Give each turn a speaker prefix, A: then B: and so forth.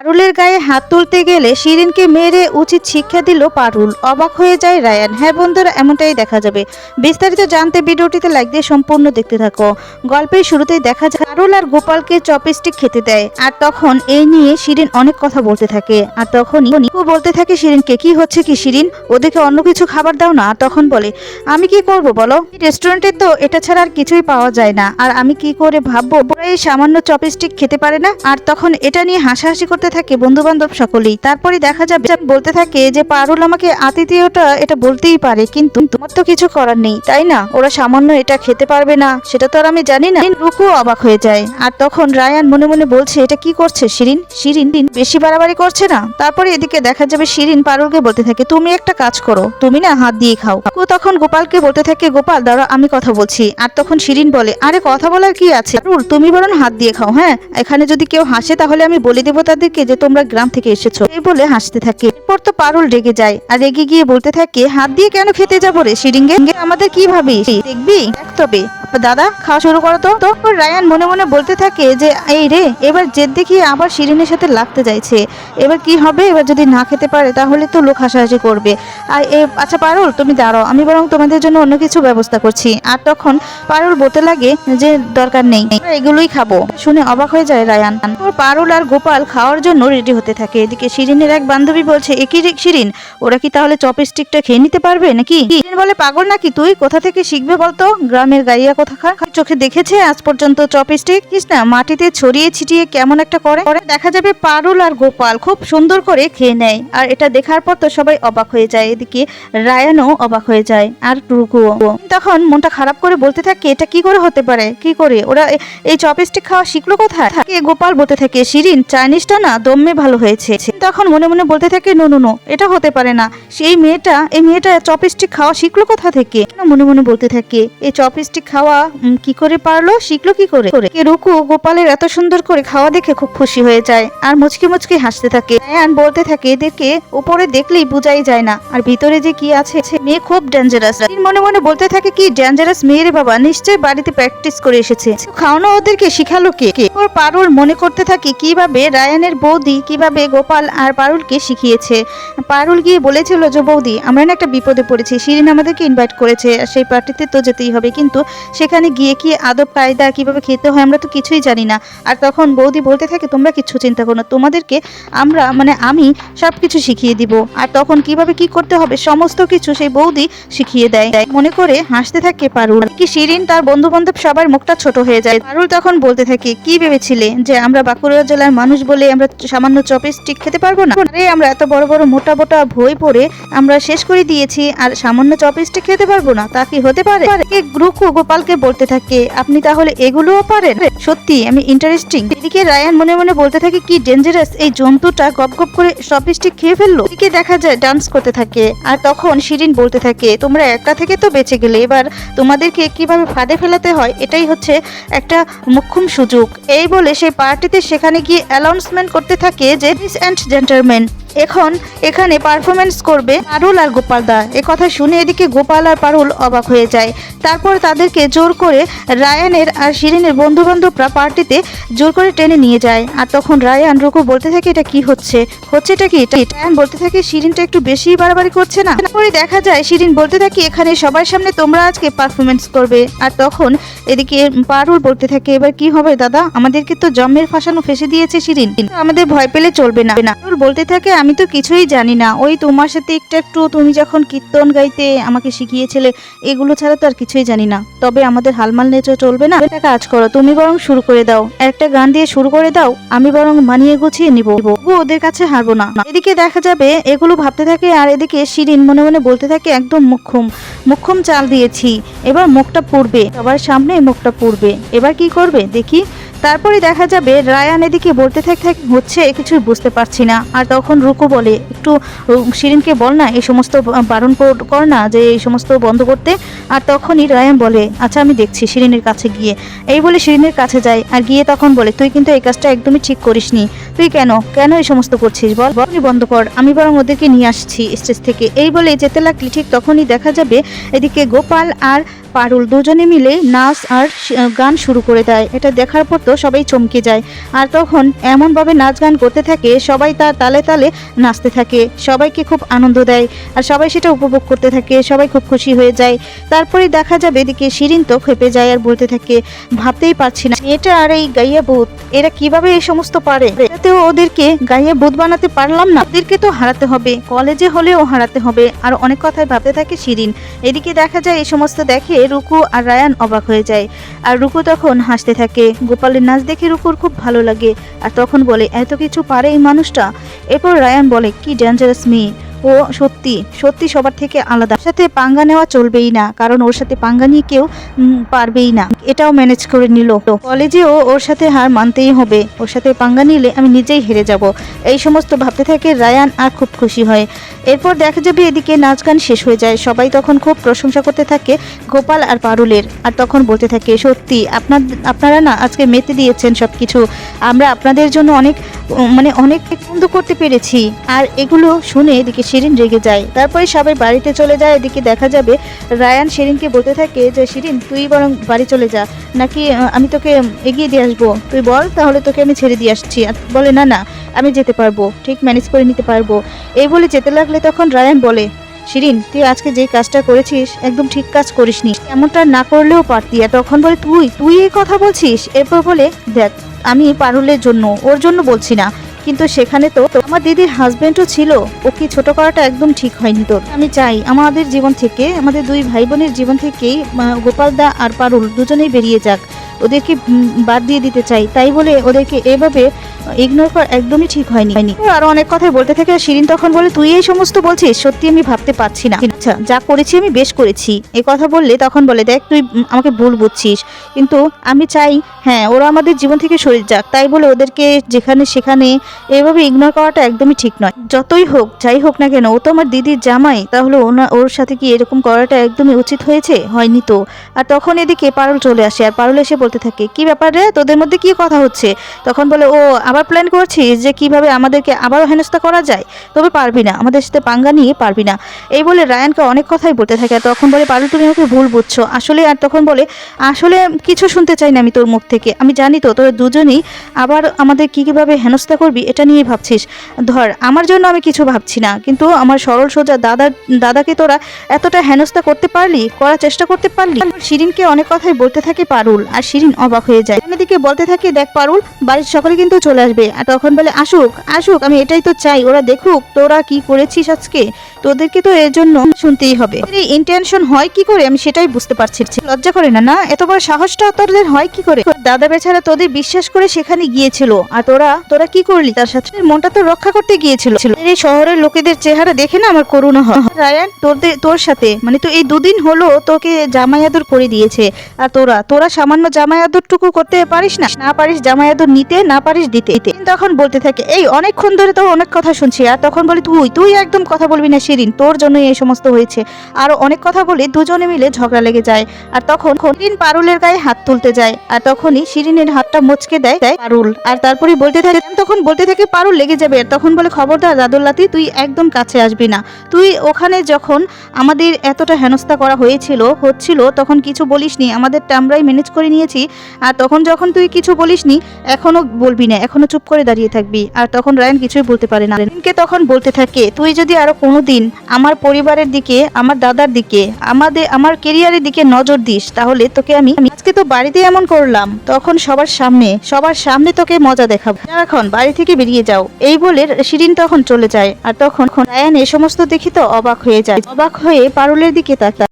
A: পারুলের গায়ে হাত তুলতে গেলে শিরিনকে মেরে উচিত শিক্ষা দিল পারুল। অবাক হয়ে যায় রায়ান। হ্যাঁ বন্ধুরা, এমনটাই দেখা যাবে। বিস্তারিত জানতে ভিডিওটিতে লাইক দিয়ে সম্পূর্ণ দেখতে থাকো। গল্পের শুরুতেই দেখা যায় পারুল আর গোপালকে চপস্টিক খেতে দেয়, আর তখন এই নিয়ে শিরিন অনেক কথা বলতে থাকে। আর তখনই ও বলতে থাকে শিরিনকে, কি হচ্ছে কি শিরিন, ওদেরকে অন্য কিছু খাবার দাও না। আর তখন বলে, আমি কি করব বলো, রেস্টুরেন্টে তো এটা ছাড়া আর কিছুই পাওয়া যায় না, আর আমি কি করে ভাববো ওরা এই সামান্য চপস্টিক খেতে পারে না। আর তখন এটা নিয়ে হাসাহাসি করতে থাকে বন্ধু বান্ধব সকলেই। তারপরে দেখা যাবে বলতে থাকে যে পারুল আমাকে আতিথেয়টা এটা বলতেই পারে, কিন্তু তোমার তো কিছু করার নেই, তাই না? ওরা সামান্য এটা খেতে পারবে না সেটা তো আর আমি জানি না। রুকু অবাক হয়ে যায়। আর তখন রায়ান মনে মনে বলছে, এটা কি করছে শিরিন, শিরিন বেশি বাড়াবাড়ি করছে না? তারপরে এদিকে দেখা যাবে শিরিন পারুলকে বলতে থাকে, তুমি একটা কাজ করো, তুমি না হাত দিয়ে খাও। রুকু তখন গোপালকে বলতে থাকে, গোপাল দাঁড়া, আমি কথা বলছি। আর তখন শিরিন বলে, আরে কথা বলার কি আছে, পারুল তুমি বরং হাত দিয়ে খাও। হ্যাঁ, এখানে যদি কেউ হাসে তাহলে আমি বলে দেবো তাদেরকে যে তোমরা গ্রাম থেকে এসেছো, এই বলে হাসতে থাকে। এরপর তো পারুল রেগে যায়, আর রেগে গিয়ে বলতে থাকে, হাত দিয়ে কেন খেতে যাবো রে শিরিঙ্গে, আমাদের কি ভাবিস, দেখবি দেখ তবে। দাদা খাওয়া শুরু করো তো। তখন রায়ান মনে মনে বলতে থাকে যে এই রে, এবার জেদ দেখিয়ে আবার শিরিনের সাথে লাগতে যাইছে, এবার কি হবে, এবার যদি না খেতে পারে তাহলে তো লোক হাসাহাসি করবে। আর আচ্ছা পারুল তুমি দাঁড়াও, আমি বরং তোমাদের জন্য অন্য কিছু ব্যবস্থা করছি। আর তখন পারুল বলতে লাগে যে দরকার নেই, এগুলোই খাবো। শুনে অবাক হয়ে যায় রায়ান। পারুল আর গোপাল খাওয়ার জন্য রেডি হতে থাকে। এদিকে শিরিনের এক বান্ধবী বলছে, একই শিরিন, ওরা কি তাহলে চপস্টিকটা খেয়ে নিতে পারবে নাকি? শিরিন বলে, পাগল নাকি তুই, কোথা থেকে শিখবে বলতো, গ্রামের গাইয়া কোথাকার, চোখে দেখেছে আজ পর্যন্ত চপস্টিক না মাটিতে ছড়িয়ে ছিটিয়ে কেমন একটা করে। দেখা যাবে পারুল আর গোপাল খুব সুন্দর করে খেয়ে নেয়, আর এটা দেখার পর তো সবাই অবাক হয়ে যায়। এদিকে রায়ানও অবাক হয়ে যায়, আর রুকুও। তখন মনটা খারাপ করে বলতে থাকে, এটা কি করে হতে পারে, কি করে ওরা এই চপস্টিক খাওয়া শিখলো কোথায়? গোপাল বলতে থাকে, শিরিন চাইনিজটা না দমে ভালো হয়েছে। তখন মনে মনে বলতে থাকে, নো নো নো, এটা হতে পারে না, এই মেয়েটা চপস্টিক খাওয়া শিখলো কোথা থেকে। মনে মনে বলতে থাকে, এই চপস্টিক খাওয়া কি করে পারলো, শিখলো কি করে। রুকু গোপালের এত সুন্দর করে খাওয়া দেখে খুব খুশি হয়ে যায়, আর মুচকি মুচকি হাসতে থাকে। রায়ান বলতে থাকে, এদেরকে উপরে দেখলেই বোঝাই যায় না, আর ভিতরে যে কি আছে, মেয়ে খুব ডেঞ্জারাস। মনে মনে বলতে থাকে, কি ডেঞ্জারাস মেয়ে রে বাবা, নিশ্চয়ই বাড়িতে প্র্যাকটিস করে এসেছে, খাওয়ানো ওদেরকে শিখালো কে। পারুল মনে করতে থাকে কিভাবে রায়ানের বৌদি কিভাবে গোপাল আর পারুলকে শিখিয়েছে। পারুল গিয়ে বলেছিল যে বৌদি, আমরা না একটা বিপদে পড়েছি, শিরিন আমাদেরকে ইনভাইট করেছে, সেই পার্টিতে তো যেতেই হবে, কিন্তু সেখানে গিয়ে কি আদব কায়দা কিভাবে খেতে হয় আমরা তো কিছুই জানি না। আর তখন বৌদি বলতে থাকে, তোমরা কিচ্ছু চিন্তা করো না, তোমাদেরকে আমি সবকিছু শিখিয়ে দিব। আর তখন কিভাবে কি করতে হবে সমস্ত কিছু সেই বৌদি শিখিয়ে দেয়। মনে করে হাসতে থাকে পারুল। কি শিরিন তার বন্ধু বান্ধব সবার মুখটা ছোট হয়ে যায়। পারুল তখন বলতে থাকে, কি ভেবেছিলে যে আমরা বাঁকুড়া জেলার মানুষ বলে আমরা সামান্য চপস্টিক খেতে পারবো না? আরে আমরা এত বড় বড় মোটা মোটা বই পড়ে আমরা শেষ করে দিয়েছি, আর সামান্য চপস্টিক খেতে পারবো না, তা কি হতে পারে? রুকু গোপালকে বলতে থাকে, আপনি তাহলে এগুলোও পারেন, সত্যি আমি ইন্টারেস্টিং। এদিকে রায়ান মনে মনে বলতে থাকে, কি ডেঞ্জারাস এই জন্তুটা, গপ গপ করে চপস্টিক খেয়ে ফেললো। এদিকে দেখা যায় ডান্স করতে থাকে। আর তখন শিরিন বলতে থাকে, তোমরা একটা থেকে তো বেঁচে গেলে, এবার তোমাদেরকে কিভাবে ফাঁদে ফেলাতে হয় এটাই হচ্ছে একটা মোক্ষম সুযোগ। এই বলে সেই পার্টিতে সেখানে গিয়ে অ্যানাউন্সমেন্ট করতে থাকে যে লেডিজ এন্ড জেন্টলম্যান, এখন এখানে পারফরমেন্স করবে পারুল আর গোপাল দা। এ কথা শুনে এদিকে গোপাল আর পারুল অবাক হয়ে যায়। তারপর তাদেরকে জোর করে রায়ানের আর শিরিনের বন্ধু বান্ধবরা পার্টিতে জোর করে টেনে নিয়ে যায়। আর তখন রায়ান রুকু বলতে থাকে, এটা কি হচ্ছে এটা কি? রায়ান বলতে থাকে, শিরিনটা একটু বেশি বাড়াবাড়ি করছে না? তারপরে দেখা যায় শিরিন বলতে থাকে, এখানে সবার সামনে তোমরা আজকে পারফরমেন্স করবে। আর তখন এদিকে পারুল বলতে থাকে, এবার কি হবে দাদা, আমাদেরকে তো জম্মের ফাঁসানো ফেসে দিয়েছে শিরিন, আমাদের ভয় পেলে চলবে না। পারুল বলতে থাকে, আমি তো কিছুই জানি না, ওই তোমার সাথে একটু তুমি যখন কীর্তন গাইতে আমাকে শিখিয়েছিলে, এগুলো ছাড়া তো আর কিছুই জানি না। তবে আমাদের হালমাল নেচে চলবে না, একটা কাজ করো, তুমি বরং শুরু করে দাও, একটা গান দিয়ে শুরু করে দাও, আমি বরং মানিয়ে গুছিয়ে নিব, ওদের কাছে হারবো না। এদিকে দেখা যাবে এগুলো ভাবতে থাকে, আর এদিকে শিরিন মনে মনে বলতে থাকে, একদম মুখ্যম চাল দিয়েছি, এবার মুখটা পুড়বে, সবার সামনে মুখটা পুড়বে, এবার কি করবে দেখি। তারপরে দেখা যাবে রায়ান এদিকে বলতে থাকে, হচ্ছে কিছু বুঝতে পারছি না। আর তখন রুকু বলে, একটু শিরিনকে বল না, এই সমস্ত বারণ কর না, যে এই সমস্ত বন্ধ করতে। আর তখনই রায়ান বলে, আচ্ছা আমি দেখছি শিরিনের কাছে গিয়ে। এই বলে শিরিনের কাছে যায়, আর গিয়ে তখন বলে, তুই কিন্তু এই কাজটা একদমই ঠিক করিসনি, তুই কেন এই সমস্ত করছিস, বল বন্ধ কর, আমি বরং ওদেরকে নিয়ে আসছি স্টেজ থেকে। এই বলে যেতে লাগলি, ঠিক তখনই দেখা যাবে এদিকে গোপাল আর পারুল দুজনে মিলে নাচ আর গান শুরু করে দেয়। এটা দেখার পর তো সবাই চমকে যায়। আর তখন এমনভাবে নাচ গান করতে থাকে, সবাই তার তালে তালে নাচতে থাকে, সবাইকে খুব আনন্দ দেয় আর সবাই সেটা উপভোগ করতে থাকে, সবাই খুব খুশি হয়ে যায়। তারপরে দেখা যাবে এদিকে শিরিন তো খেপে যায় আর বলতে থাকে, ভাবতেই পারছি না এটা আর এই গাইয়া ভূত এরা কিভাবে এই সমস্ত পারে, এতেও ওদেরকে গাইয়া ভূত বানাতে পারলাম না, ওদেরকে তো হারাতে হবে, কলেজে হলেও হারাতে হবে। আর অনেক কথাই ভাবতে থাকে শিরিন। এদিকে দেখা যায় এই সমস্ত দেখে রুকু আর রায়ান অবাক হয়ে যায়। আর রুকু তখন হাসতে থাকে। গোপালের নাচ দেখে রুকুর খুব ভালো লাগে আর তখন বলে, এত কিছু পারে এই মানুষটা। এরপর রায়ান বলে, কি ডেঞ্জারাস মেয়ে ও, সত্যি সত্যি সবার থেকে আলাদা, ওর সাথে পাঙ্গা নেওয়া চলবেই না, কারণ ওর সাথে পাঙ্গা নিয়ে কেউ পারবেই না। এটাও ম্যানেজ করে নিল, কলেজেও ওর সাথে হার মানতেই হবে, ওর সাথে পাঙ্গা নিলে আমি নিজেই হেরে যাব। এই সমস্ত ভাবতে থাকে রায়ান আর খুব খুশি হয়। এরপর দেখা যাবে এদিকে নাচ গান শেষ হয়ে যায়, সবাই তখন খুব প্রশংসা করতে থাকে গোপাল আর পারুলের। আর তখন বলতে থাকে, সত্যি আপনারা না আজকে মেতে দিয়েছেন সবকিছু, আমরা আপনাদের জন্য অনেক অনেক পছন্দ করতে পেরেছি। আর এগুলো শুনে এদিকে শিরিন রেগে যায়। তারপরে সবাই বাড়িতে চলে যায়। এদিকে দেখা যাবে রায়ান শিরিনকে বলতে থাকে যে, শিরিন তুই বরং বাড়ি চলে যা, নাকি আমি তোকে এগিয়ে দিয়ে আসবো, তুই বল, তাহলে তোকে আমি ছেড়ে দিয়ে আসছি। আর বলে, না না আমি যেতে পারবো, ঠিক ম্যানেজ করে নিতে পারবো। এই বলে যেতে লাগলে তখন রায়ান বলে, শিরিন তুই আজকে যে কাজটা করেছিস একদম ঠিক কাজ করিসনি, এমনটা না করলেও পারতি। আর তখন বলে, তুই এই কথা বলছিস? এরপর বলে, দেখ আমি পারুলের জন্য, ওর জন্য বলছি না, কিন্তু সেখানে তো আমার দিদির হাজবেন্ডও ছিল, ওকে ছোট করাটা একদম ঠিক হয়নি তোর। আমি চাই আমাদের জীবন থেকে, আমাদের দুই ভাই বোনের জীবন থেকেই গোপালদা আর পারুল দুজনেই বেরিয়ে যাক, ওদেরকে বাদ দিয়ে দিতে চাই। তাই বলে ওদেরকে এভাবে ইগনোর করা একদমই ঠিক হয়নি। আরো অনেক কথাই বলতে থাকে। শিরিন তখন বলে, তুই এই সমস্ত বলছিস? সত্যি আমি ভাবতে পারছি না। আচ্ছা যা করেছি আমি বেশ করেছি। এই কথা বললে তখন বলে, দেখ তুই আমাকে ভুল বুঝছিস, কিন্তু আমি চাই হ্যাঁ ওরা আমাদের জীবন থেকে সরে যাক। তাই বলে ওদেরকে যেখানে সেখানে এভাবে ইগনোর করাটা একদমই ঠিক নয়। যতই হোক যাই হোক না কেন, ও তো আমার দিদির জামাই, তাহলে ওর সাথে কি এরকম করাটা একদমই উচিত হয়েছে? হয়নি তো। আর তখন এদিকে পারুল চলে আসে। আর পারুল এসে বলতে থাকে, কি ব্যাপার রে, তোদের মধ্যে কি কথা হচ্ছে? তখন বলে, ও আবার প্ল্যান করছিস যে কিভাবে আমাদেরকে আবারও হেনস্থা করা যায়, তবে পারবি না, আমাদের সাথে পাঙ্গা নিয়ে পারবি না। এই বলে রায়ানকে অনেক কথাই বলতে থাকে। আর তখন বলে, পারুল তুমি আমাকে ভুল বুঝছো আসলে। আর তখন বলে, আসলে কিছু শুনতে চাই না আমি তোর মুখ থেকে, আমি জানি তো তোরা দুজনেই আবার আমাদের কিভাবে হেনস্থা করবি এটা নিয়ে ভাবছিস। ধর আমার জন্য আমি কিছু ভাবছি না, কিন্তু আমার সরল সোজা দাদাকে তোরা এতটা হেনস্থা করতে পারলি, করার চেষ্টা করতে পারলি। শিরিনকে অনেক কথাই বলতে থাকে পারুল। আর শিরিন অবাক হয়ে যায়। এদিকে বলতে থাকে, দেখ পারুল বাড়ির সকলে কিন্তু চলে আসবে। আর তখন বলে, আসুক আসুক, আমি এটাই তো চাই, ওরা দেখুক তোরা কি করেছিস আজকে, তোদেরকে তো এর জন্য শুনতেই হবে। এই ইন্টেনশন হয় কি করে আমি সেটাই বুঝতে পারছি। লজ্জা করে না? না এত বড় সাহসটা তোদের হয় কি করে? দাদা বেচারা তোদের বিশ্বাস করে সেখানে গিয়েছিল, আর তোরা কি করলি তার সাথে? মনটা তো রক্ষা করতে গিয়েছিল। এই শহরের লোকেদের চেহারা দেখে না আমার করুণা হয়। রায়ান তোর সাথে তো এই দুদিন হলো তোকে জামাই আদর করে দিয়েছে, আর তোরা সামান্য জামাই আদরটুকু করতে পারিস না? না পারিস জামাই আদর নিতে, না পারিস দিতে। তখন বলতে থাকে, এই অনেকক্ষণ ধরে তো অনেক কথা শুনছি। আর তখন বলে, তুই একদম কথা বলবি না শিরিন, তোর জন্যই এই সমস্ত হয়েছে। আরো অনেক কথা বলে দুজনে মিলে ঝগড়া লেগে যায়। আর তখন শিরিন পারুলের গায়ে হাত তুলতে যায়। আর তখনই শিরিনের হাতটা মুচকে দেয় পারুল। আর তারপরে বলতে থাকে পারুল লেগে যাবে। আর তখন বলে, খবরদার দাদুল্লাতি, তুই একদম কাছে আসবি না। তুই ওখানে যখন আমাদের এতটা হেনস্থা করা হচ্ছিল তখন কিছু বলিসনি, আমাদেরটা আমরাই ম্যানেজ করে নিয়েছি। আর তখন যখন তুই কিছু বলিসনি, এখনো বলবি না, এখনো চুপ করে দাঁড়িয়ে থাকবি। আর তখন রায়ান কিছুই বলতে পারে না। রায়ানকে তখন বলতে থাকে, তুই যদি আরো কোনোদিন আমার পরিবারের দিকে, আমার দাদার দিকে, আমার কেরিয়ারের দিকে নজর দিস, তাহলে তোকে আমি আজকে তো বাড়িতে এমন করলাম, তখন সবার সামনে তোকে মজা দেখাবো। এখন বাড়ি থেকে বেরিয়ে যাও। এই বলে শিরিন তখন চলে যায়। আর তখন রায়ান এ সমস্ত দেখি তো অবাক হয়ে যায়। অবাক হয়ে পারুলের দিকে তাকায়।